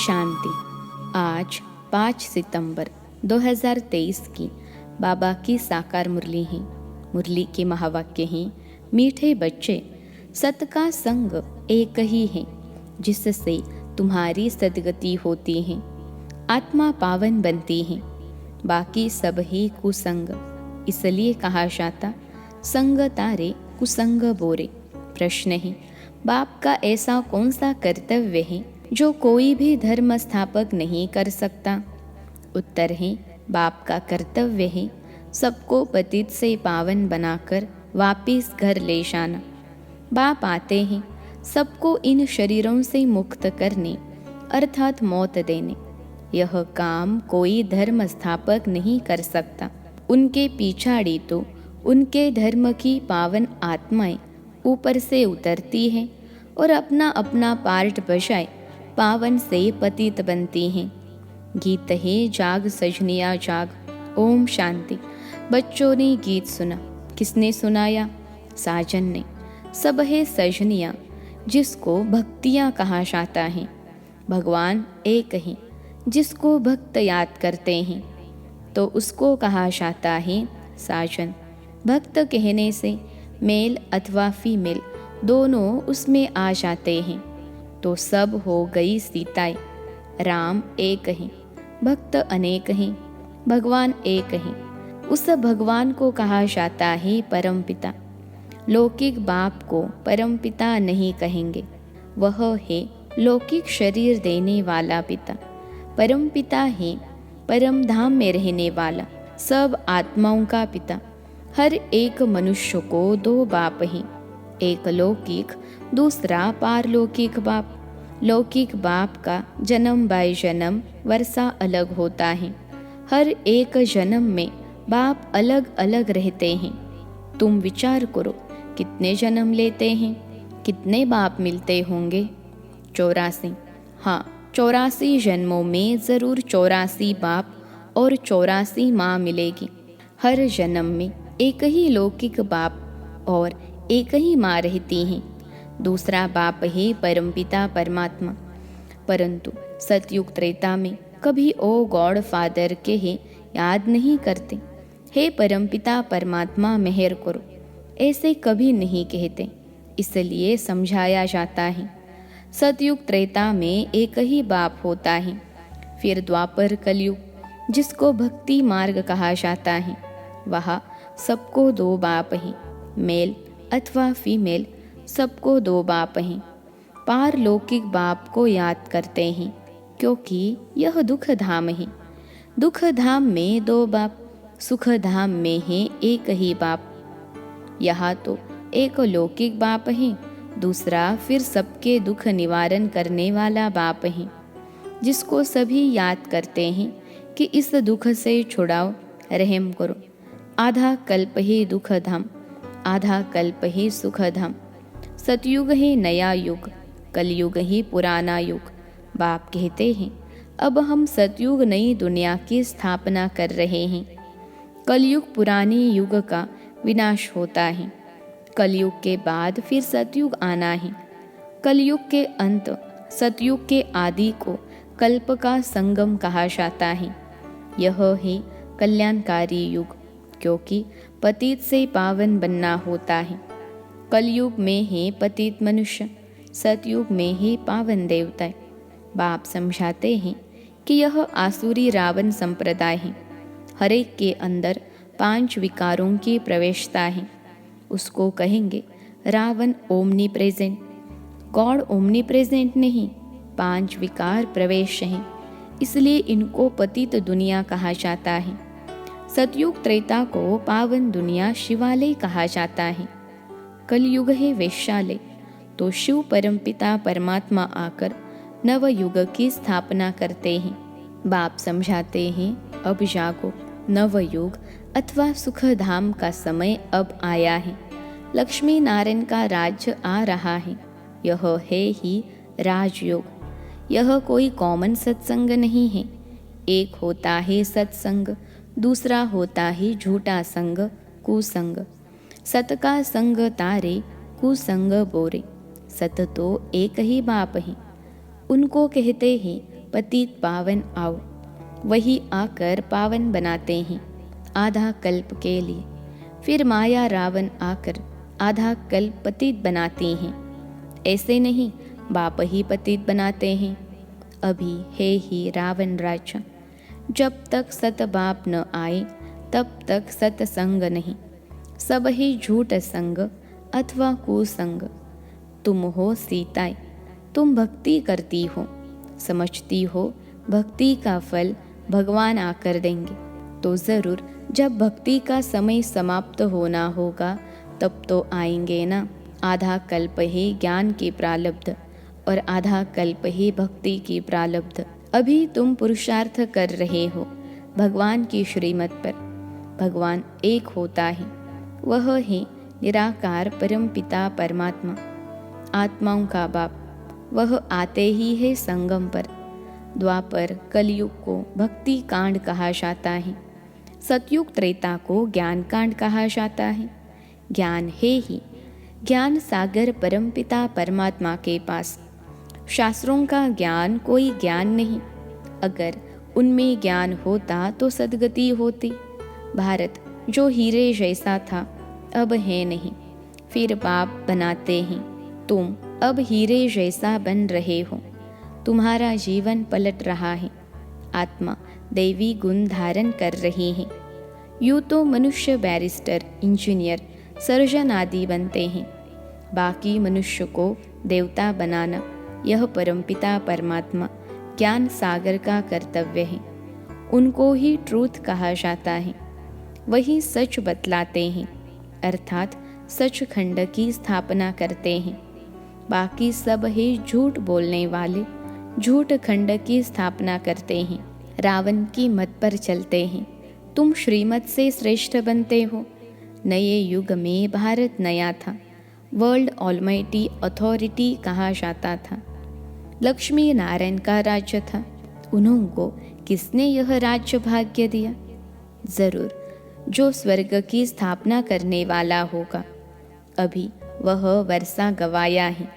शांति। आज 5 सितंबर 2023 की बाबा की साकार मुरली है। मुरली के महावाक्य हैं, मीठे बच्चे, सत का संग एक ही है, जिससे तुम्हारी सद्गति होती है, आत्मा पावन बनती है, बाकी सब है कुसंग। इसलिए कहा जाता, संग तारे कुसंग बोरे। प्रश्न है, बाप का ऐसा कौन सा कर्तव्य है जो कोई भी धर्म स्थापक नहीं कर सकता? उत्तर है, बाप का कर्तव्य है सबको पतित से पावन बनाकर वापिस घर ले जाना। बाप आते हैं सबको इन शरीरों से मुक्त करने, अर्थात मौत देने। यह काम कोई धर्म स्थापक नहीं कर सकता। उनके पिछाड़ी तो उनके धर्म की पावन आत्माएं ऊपर से उतरती हैं और अपना अपना पार्ट बजाए पावन से पतित बनती हैं। गीत है जाग सजनिया जाग, ओम शांति। बच्चों ने गीत सुना। किसने सुनाया? साजन ने। सब है सजनिया, जिसको भक्तियाँ कहा जाता है। भगवान एक ही, जिसको भक्त याद करते हैं तो उसको कहा जाता है साजन। भक्त कहने से मेल अथवा फीमेल दोनों उसमें आ जाते हैं तो सब हो गई सीताएं। राम एक हैं, भक्त अनेक हैं, भगवान एक हैं। उस भगवान को कहा जाता है परमपिता। लौकिक बाप को परमपिता नहीं कहेंगे, वह है लौकिक शरीर देने वाला पिता। परमपिता है परम धाम में रहने वाला, सब आत्माओं का पिता। हर एक मनुष्य को दो बाप हैं, एक लौकिक, दूसरा पारलौकिक बाप। लौकिक बाप का जन्म बाय जन्म वर्षा अलग होता है। हर एक जन्म में बाप अलग अलग रहते हैं। तुम विचार करो, कितने जन्म लेते हैं, कितने बाप मिलते होंगे? 84। हाँ, 84 जन्मों में ज़रूर 84 बाप और 84 माँ मिलेगी। हर जन्म में एक ही लौकिक बाप और एक ही माँ रहती हैं। दूसरा बाप है परमपिता परमात्मा। परंतु सतयुग त्रेता में कभी ओ गॉड फादर के ही याद नहीं करते। हे परमपिता परमात्मा मेहर करो, ऐसे कभी नहीं कहते। इसलिए समझाया जाता है, सतयुग त्रेता में एक ही बाप होता है। फिर द्वापर कलयुग, जिसको भक्ति मार्ग कहा जाता है, वहाँ सबको दो बाप हैं, मेल अथवा फीमेल सबको दो बाप हैं। पारलौकिक बाप को याद करते हैं क्योंकि यह दुख धाम है। दुख धाम में दो बाप, सुख धाम में है एक ही बाप। यहाँ तो एक लौकिक बाप है, दूसरा फिर सबके दुख निवारण करने वाला बाप है, जिसको सभी याद करते हैं कि इस दुख से छुड़ाओ, रहम करो। आधा कल्प है दुख धाम, आधा कल्प है सुख धाम। सतयुग है नया युग, कलयुग है पुराना युग। बाप कहते हैं, अब हम सतयुग नई दुनिया की स्थापना कर रहे हैं। कलयुग पुराने युग का विनाश होता है। कलयुग के बाद फिर सतयुग आना है। कलयुग के अंत, सतयुग के आदि को कल्प का संगम कहा जाता है। यह है कल्याणकारी युग, क्योंकि पतित से पावन बनना होता है। कलयुग में है पतित मनुष्य, सतयुग में है पावन देवता। बाप समझाते हैं कि यह आसुरी रावण संप्रदाय है। हर एक के अंदर 5 विकारों की प्रवेशता है। उसको कहेंगे Ravan omnipresent. God omnipresent नहीं, 5 विकार प्रवेश हैं, इसलिए इनको पतित दुनिया कहा जाता है। सतयुग त्रेता को पावन दुनिया शिवालय कहा जाता है। कलयुग है वैश्यालय, तो शिव परमपिता परमात्मा आकर नवयुग की स्थापना करते हैं। बाप समझाते हैं, अब जागो, नवयुग अथवा सुख धाम का समय अब आया है। लक्ष्मी नारायण का राज्य आ रहा है। यह है ही राजयोग। यह कोई कॉमन सत्संग नहीं है। एक होता है सत्संग, दूसरा होता है झूठा संग, कुसंग। सत का संग तारे, कुसंग बोरे। सत तो एक ही बाप है। उनको कहते हैं पतित पावन आओ, वही आकर पावन बनाते हैं आधा कल्प के लिए। फिर माया रावण आकर आधा कल्प पतित बनाती हैं। ऐसे नहीं, बाप ही पतित बनाते हैं। अभी है ही रावण राजा, जब तक सत बाप न आए तब तक सत्संग नहीं। सब ही झूठ संग अथवा कुसंग। तुम हो सीताएं, तुम भक्ति करती हो, समझती हो भक्ति का फल भगवान आकर देंगे। तो ज़रूर जब भक्ति का समय समाप्त होना होगा तब तो आएंगे ना। आधा कल्प ही ज्ञान की प्रारब्ध और आधा कल्प ही भक्ति की प्रारब्ध। अभी तुम पुरुषार्थ कर रहे हो भगवान की श्रीमत पर। भगवान एक होता है, वह है निराकार परम पिता परमात्मा, आत्माओं का बाप। वह आते ही है संगम पर। द्वापर कलयुग को भक्ति कांड कहा जाता है, सतयुग त्रेता को ज्ञान कांड कहा जाता है। ज्ञान है ही ज्ञान सागर परमपिता परमात्मा के पास। शास्त्रों का ज्ञान कोई ज्ञान नहीं। अगर उनमें ज्ञान होता तो सद्गति होती। भारत जो हीरे जैसा था अब है नहीं, फिर पाप बनाते हैं। तुम अब हीरे जैसा बन रहे हो, तुम्हारा जीवन पलट रहा है। आत्मा दैवी गुण धारण कर रही है। यूँ तो मनुष्य बैरिस्टर, इंजीनियर, सर्जन आदि बनते हैं। बाकी मनुष्य को देवता बनाना यह परमपिता परमात्मा ज्ञान सागर का कर्तव्य है। उनको ही ट्रूथ कहा जाता है। वही सच बतलाते हैं, अर्थात सचखंड की स्थापना करते हैं। बाकी सब है झूठ बोलने वाले, झूठ खंड की स्थापना करते हैं। रावण की मत पर चलते हैं। तुम श्रीमत से श्रेष्ठ बनते हो। नए युग में भारत नया था, वर्ल्ड ऑलमाइटी अथॉरिटी कहा जाता था। लक्ष्मी नारायण का राज्य था। उन्होंने किसने यह राज्य भाग्य दिया? जरूर जो स्वर्ग की स्थापना करने वाला होगा। अभी वह वर्षा गवाया है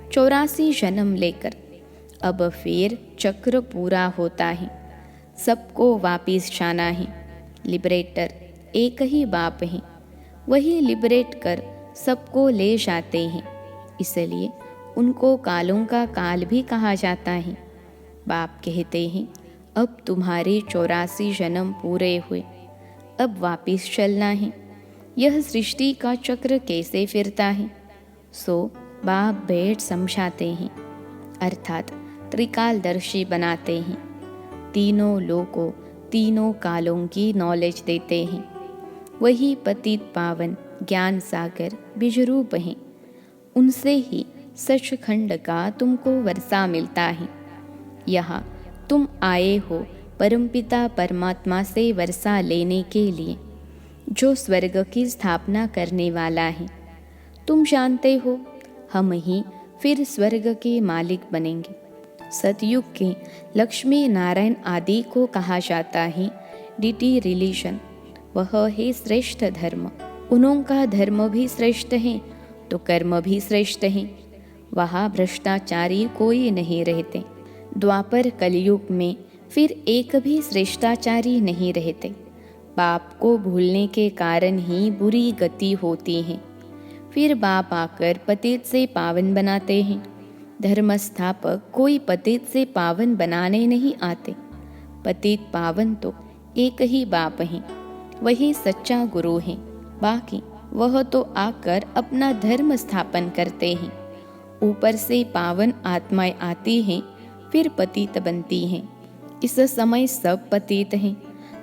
84 जन्म लेकर। अब फिर चक्र पूरा होता है, सबको वापिस जाना है। लिबरेटर एक ही बाप है, वही लिबरेट कर सबको ले जाते हैं। इसलिए उनको कालों का काल भी कहा जाता है। बाप कहते हैं, अब तुम्हारे 84 जन्म पूरे हुए, अब वापिस चलना है। यह सृष्टि का चक्र कैसे फिरता है, सो बाप बैठ समझाते हैं, अर्थात त्रिकालदर्शी बनाते हैं। तीनों लोगों, तीनों कालों की नॉलेज देते हैं। वही पतित पावन ज्ञान सागर बीजरूप हैं। उनसे ही सचखंड का तुमको वर्षा मिलता है। यहाँ तुम आए हो परमपिता परमात्मा से वर्षा लेने के लिए, जो स्वर्ग की स्थापना करने वाला है। तुम जानते हो हम ही फिर स्वर्ग के मालिक बनेंगे। सतयुग के लक्ष्मी नारायण आदि को कहा जाता है डिटी रिलीजन। वह है श्रेष्ठ धर्म। उनका धर्म भी श्रेष्ठ है तो कर्म भी श्रेष्ठ है। वहाँ भ्रष्टाचारी कोई नहीं रहते। द्वापर कलयुग में फिर एक भी श्रेष्ठाचारी नहीं रहते। बाप को भूलने के कारण ही बुरी गति होती है। फिर बाप आकर पतित से पावन बनाते हैं। धर्म स्थापक कोई पतित से पावन बनाने नहीं आते। पतित पावन तो एक ही बाप है, वही सच्चा गुरु है। बाकी वह तो आकर अपना धर्म स्थापन करते हैं। ऊपर से पावन आत्माएं आती हैं, फिर पतित बनती हैं। इस समय सब पतित हैं।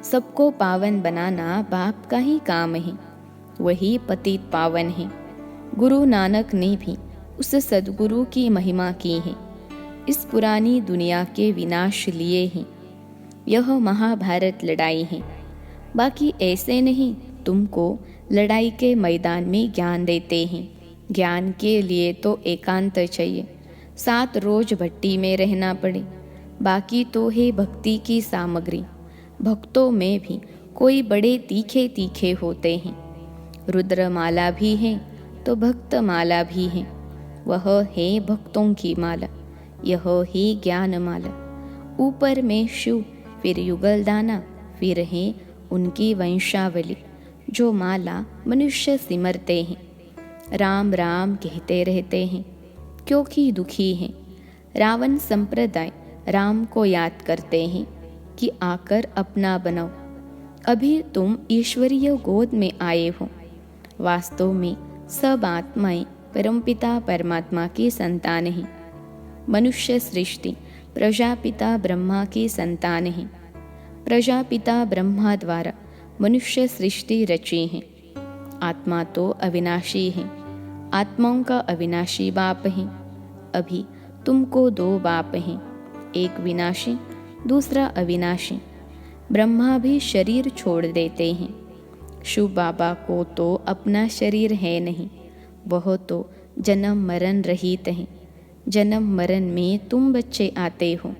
सबको पावन बनाना बाप का ही काम है। वही पतित पावन है। गुरु नानक ने भी उस सद्गुरु की महिमा की है। इस पुरानी दुनिया के विनाश लिए ही यह महाभारत लड़ाई है। बाकी ऐसे नहीं, तुमको लड़ाई के मैदान में ज्ञान देते हैं। ज्ञान के लिए तो एकांत चाहिए, 7 रोज भट्टी में रहना पड़े। बाकी तो है भक्ति की सामग्री। भक्तों में भी कोई बड़े तीखे तीखे होते हैं। रुद्रमाला भी है तो भक्त माला भी है। वह है भक्तों की माला, यह है ज्ञान माला। ऊपर में शिव, फिर युगल दाना, फिर है उनकी वंशावली जो माला मनुष्य सिमरते हैं। राम राम कहते रहते हैं क्योंकि दुखी हैं। रावण संप्रदाय राम को याद करते हैं कि आकर अपना बनाओ। अभी तुम ईश्वरीय गोद में आए हो। वास्तव में सब आत्माएं परमपिता परमात्मा की संतान हैं। मनुष्य सृष्टि प्रजापिता ब्रह्मा की संतान है। प्रजापिता ब्रह्मा द्वारा मनुष्य सृष्टि रची है। आत्मा तो अविनाशी है। आत्माओं का अविनाशी बाप है। अभी तुमको दो बाप हैं, एक विनाशी, दूसरा अविनाशी। ब्रह्मा भी शरीर छोड़ देते हैं। शिव बाबा को तो अपना शरीर है नहीं, वह तो जन्म मरण रहित हैं। जन्म मरण में तुम बच्चे आते हो।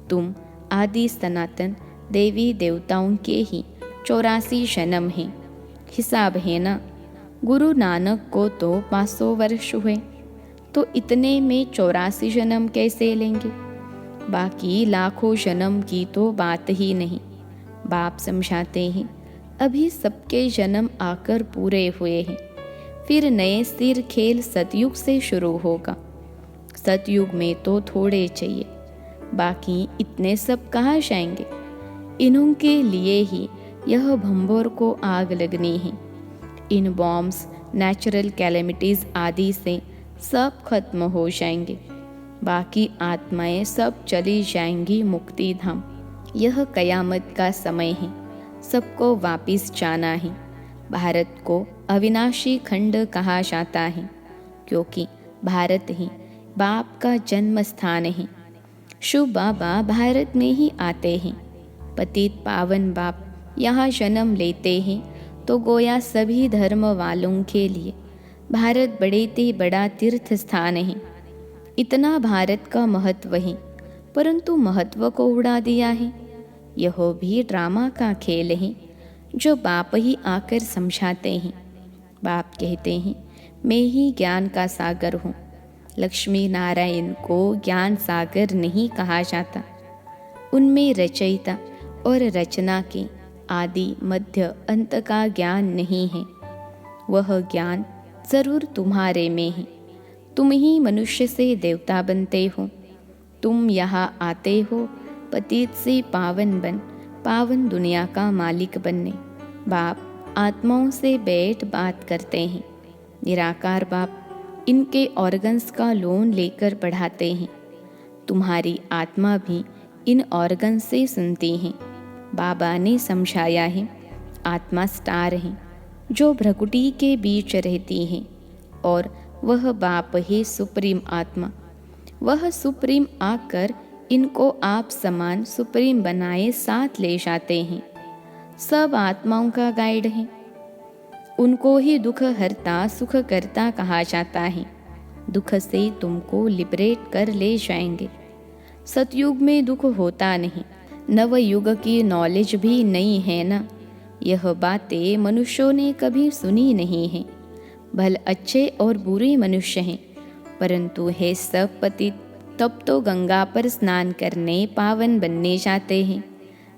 तुम आदि सनातन देवी देवताओं के ही 84 जन्म हैं। हिसाब है ना। गुरु नानक को तो 500 वर्ष हुए, तो इतने में 84 जन्म कैसे लेंगे? बाकी लाखों जन्म की तो बात ही नहीं। बाप समझाते हैं अभी सबके जन्म आकर पूरे हुए हैं। फिर नए सिर खेल सतयुग से शुरू होगा। सतयुग में तो थोड़े चाहिए, बाकी इतने सब कहाँ जाएंगे? इन्हों के लिए ही यह भंबोर को आग लगनी है। इन बॉम्ब्स, नेचुरल कैलेमिटीज आदि से सब खत्म हो जाएंगे। बाकी आत्माएं सब चली जाएंगी मुक्ति धाम। यह कयामत का समय है। सबको वापिस जाना है। भारत को अविनाशी खंड कहा जाता है क्योंकि भारत ही बाप का जन्म स्थान है। शिव बाबा भारत में ही आते हैं। पतित पावन बाप यहाँ जन्म लेते हैं तो गोया सभी धर्म वालों के लिए भारत बड़े ते बड़ा तीर्थ स्थान है। इतना भारत का महत्व है, परंतु महत्व को उड़ा दिया है। यह भी ड्रामा का खेल है जो बाप ही आकर समझाते हैं। बाप कहते हैं मैं ही ज्ञान का सागर हूँ। लक्ष्मी नारायण को ज्ञान सागर नहीं कहा जाता। उनमें रचयिता और रचना के आदि मध्य अंत का ज्ञान नहीं है। वह ज्ञान जरूर तुम्हारे में है। तुम ही मनुष्य से देवता बनते हो। तुम यहाँ आते हो पतित से पावन बन, पावन दुनिया का मालिक बनने। बाप आत्माओं से बैठ बात करते हैं। निराकार बाप इनके ऑर्गन्स का लोन लेकर बढ़ाते हैं। तुम्हारी आत्मा भी इन ऑर्गन से सुनती है। बाबा ने समझाया है आत्मा स्टार है जो भ्रकुटी के बीच रहती है और वह बाप है सुप्रीम आत्मा। वह सुप्रीम आकर इनको आप समान सुप्रीम बनाए साथ ले जाते हैं। सब आत्माओं का गाइड है। उनको ही दुख हरता सुख करता कहा जाता है। दुख से तुमको लिबरेट कर ले जाएंगे। सतयुग में दुख होता नहीं। नवयुग की नॉलेज भी नहीं है ना। यह बातें मनुष्यों ने कभी सुनी नहीं है। भले अच्छे और बुरे मनुष्य हैं, परंतु है सब पतित। तब तो गंगा पर स्नान करने पावन बनने जाते हैं।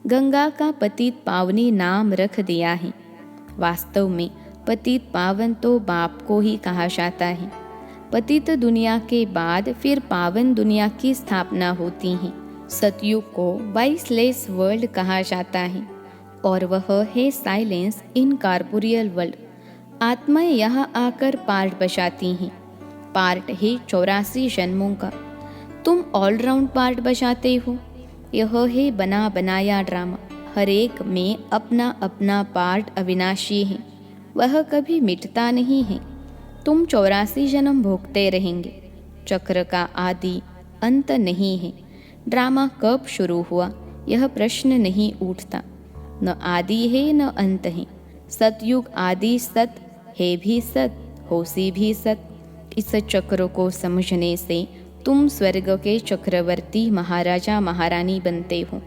गंगा का पतित पावनी नाम रख दिया है। वास्तव में पतित पावन तो बाप को ही कहा जाता है। पतित दुनिया के बाद फिर पावन दुनिया की स्थापना होती है। सतयुग को वाइसलेस वर्ल्ड कहा जाता है और वह है साइलेंस इन कॉर्पोरियल वर्ल्ड। आत्माएं यहाँ आकर पार्ट बजाती हैं। पार्ट है 84 जन्मों का। तुम ऑलराउंड पार्ट बजाते हो। यह है बना बनाया ड्रामा। हर एक में अपना अपना पार्ट अविनाशी है। वह कभी मिटता नहीं है। तुम 84 जन्म भोगते रहेंगे। चक्र का आदि अंत नहीं है। ड्रामा कब शुरू हुआ यह प्रश्न नहीं उठता। न आदि है न अंत है। सतयुग आदि सत है भी सत, होसी भी सत। इस चक्र को समझने से तुम स्वर्ग के चक्रवर्ती महाराजा महारानी बनते हो।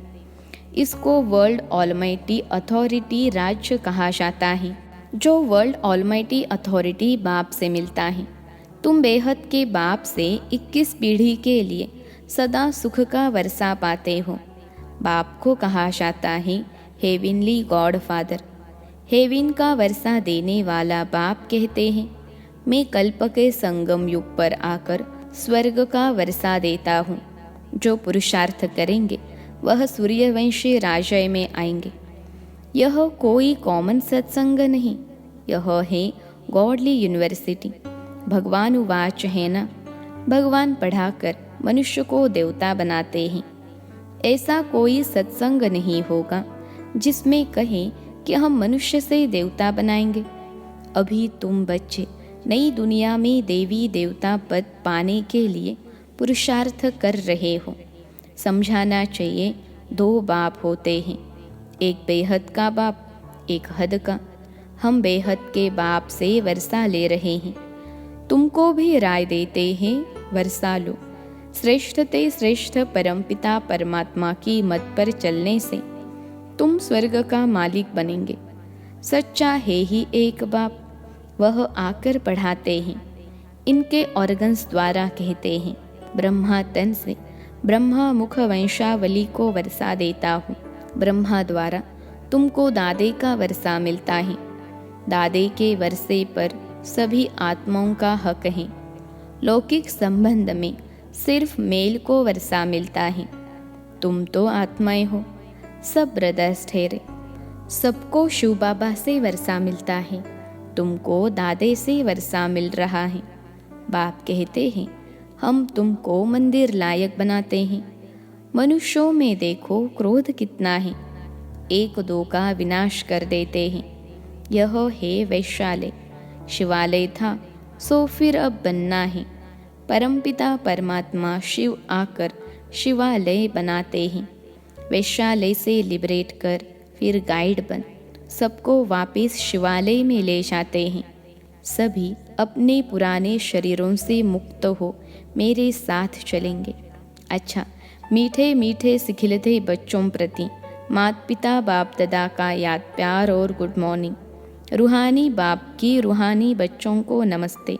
इसको वर्ल्ड ऑलमाइटी अथॉरिटी राज्य कहा जाता है, जो वर्ल्ड ऑलमाइटी अथॉरिटी बाप से मिलता है। तुम बेहद के बाप से 21 पीढ़ी के लिए सदा सुख का वर्षा पाते हो। बाप को कहा जाता है हेविनली गॉड फादर। हेविन का वर्षा देने वाला बाप कहते हैं, मैं कल्प के संगम युग पर आकर स्वर्ग का वर्षा देता हूँ। जो पुरुषार्थ करेंगे वह सूर्यवंशी राज्य में आएंगे। यह कोई कॉमन सत्संग नहीं, यह है गॉडली यूनिवर्सिटी। भगवान उवाच है ना, भगवान पढ़ाकर मनुष्य को देवता बनाते हैं। ऐसा कोई सत्संग नहीं होगा जिसमें कहें कि हम मनुष्य से देवता बनाएंगे। अभी तुम बच्चे नई दुनिया में देवी देवता पद पाने के लिए पुरुषार्थ कर रहे हो। समझाना चाहिए, दो बाप होते हैं, एक बेहद का बाप, एक हद का। हम बेहद के बाप से वर्षा ले रहे हैं। तुमको भी राय देते हैं, वर्षा लो। श्रेष्ठ ते श्रेष्ठ परमपिता परमात्मा की मत पर चलने से तुम स्वर्ग का मालिक बनेंगे। सच्चा है ही एक बाप, वह आकर पढ़ाते हैं। इनके ऑर्गन्स द्वारा कहते हैं, ब्रह्मा तन से ब्रह्मा मुख वंशावली को वर्षा देता हूँ। ब्रह्मा द्वारा तुमको दादे का वर्षा मिलता है। दादे के वर्षे पर सभी आत्माओं का हक है। लौकिक संबंध में सिर्फ मेल को वर्षा मिलता है। तुम तो आत्माएं हो, सब ब्रदर्स ठहरे। सबको शिव बाबा से वर्षा मिलता है, तुमको दादे से वर्षा मिल रहा है। बाप कहते हैं, हम तुमको मंदिर लायक बनाते हैं। मनुष्यों में देखो क्रोध कितना है, एक दो का विनाश कर देते हैं। यह है वैश्यालय। शिवालय था सो फिर अब बनना है। परमपिता परमात्मा शिव आकर शिवालय बनाते हैं। वैश्यालय से लिबरेट कर फिर गाइड बन सबको वापस शिवालय में ले जाते हैं। सभी अपने पुराने शरीरों से मुक्त हो मेरे साथ चलेंगे। अच्छा, मीठे मीठे सिखिलते बच्चों प्रति माता पिता बाप दादा का याद प्यार और गुड मॉर्निंग। रूहानी बाप की रूहानी बच्चों को नमस्ते।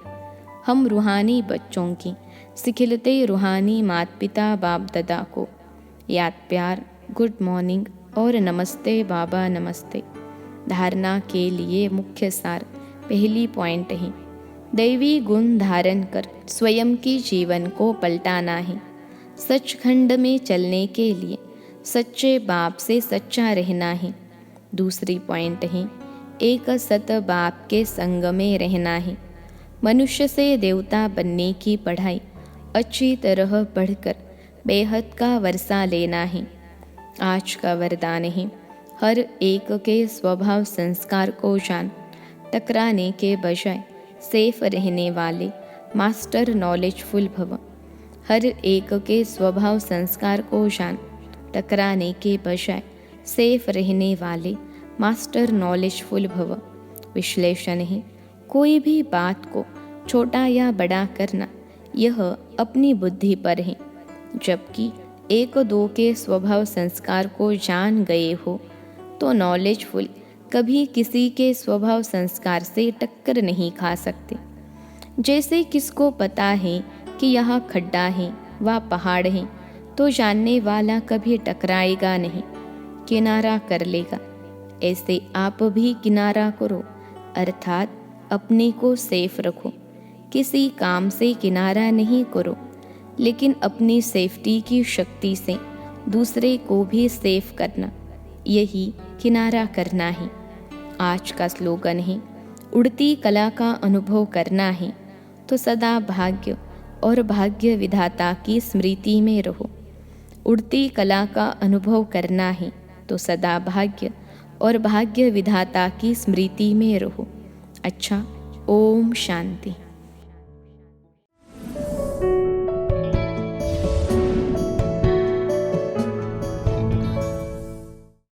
हम रूहानी बच्चों की सिखिलते रूहानी माता पिता बाप दादा को याद प्यार, गुड मॉर्निंग और नमस्ते बाबा नमस्ते। धारणा के लिए मुख्य सार पहली पॉइंट है, दैवी गुण धारण कर स्वयं की जीवन को पलटाना है। सचखंड में चलने के लिए सच्चे बाप से सच्चा रहना है। दूसरी पॉइंट है, एक सत बाप के संग में रहना है। मनुष्य से देवता बनने की पढ़ाई अच्छी तरह पढ़कर बेहद का वर्षा लेना है। आज का वरदान है, हर एक के स्वभाव संस्कार को जान। टकराने के बजाय सेफ रहने वाले मास्टर नॉलेजफुल भव। हर एक के स्वभाव संस्कार को जान। टकराने के बजाय सेफ रहने वाले मास्टर नॉलेजफुल भव। विश्लेषण है, कोई भी बात को छोटा या बड़ा करना यह अपनी बुद्धि पर है। जबकि एक दो के स्वभाव संस्कार को जान गए हो तो नॉलेजफुल कभी किसी के स्वभाव संस्कार से टक्कर नहीं खा सकते। जैसे किसको पता है कि यहाँ खड्डा है व पहाड़ है तो जानने वाला कभी टकराएगा नहीं, किनारा कर लेगा। ऐसे आप भी किनारा करो, अर्थात अपने को सेफ रखो। किसी काम से किनारा नहीं करो, लेकिन अपनी सेफ्टी की शक्ति से दूसरे को भी सेफ करना, यही किनारा करना है। आज का स्लोगन है, उड़ती कला का अनुभव करना है तो सदा भाग्य और भाग्य विधाता की स्मृति में रहो। उड़ती कला का अनुभव करना है तो सदा भाग्य और भाग्य विधाता की स्मृति में रहो। अच्छा, ओम शांति।